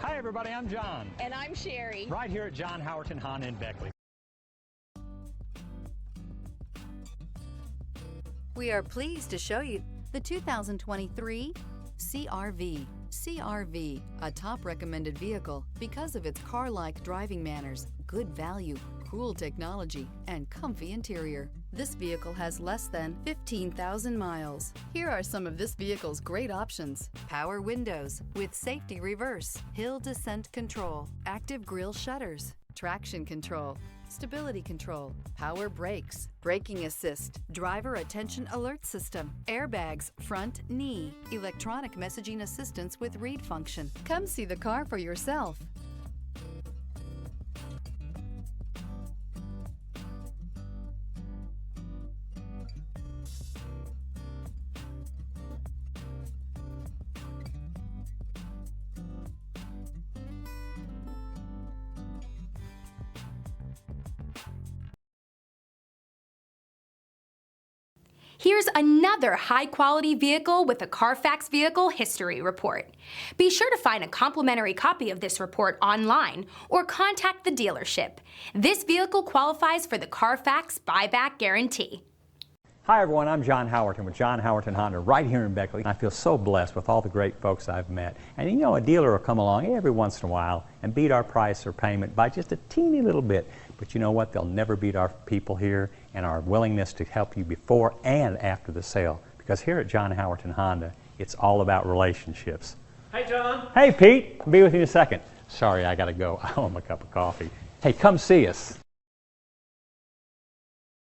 Hi everybody, I'm John. And I'm Sherry. Right here at John Howerton Honda in Beckley. We are pleased to show you the 2023 CR-V. CR-V, a top recommended vehicle because of its car-like driving manners, good value, cool technology, and comfy interior. This vehicle has less than 15,000 miles. Here are some of this vehicle's great options: power windows with safety reverse, hill descent control, active grille shutters, traction control, stability control, power brakes, braking assist, driver attention alert system, airbags, front knee, electronic messaging assistance with read function. Come see the car for yourself. Here's another high-quality vehicle with a CARFAX Vehicle History Report. Be sure to find a complimentary copy of this report online or contact the dealership. This vehicle qualifies for the CARFAX Buyback Guarantee. Hi everyone, I'm John Howerton with John Howerton Honda right here in Beckley. I feel so blessed with all the great folks I've met. And you know, a dealer will come along every once in a while and beat our price or payment by just a teeny little bit. But you know what? They'll never beat our people here and our willingness to help you before and after the sale. Because here at John Howerton Honda, it's all about relationships. Hey John. Hey Pete, I'll be with you in a second. Sorry, I gotta go. I want a cup of coffee. Hey, come see us.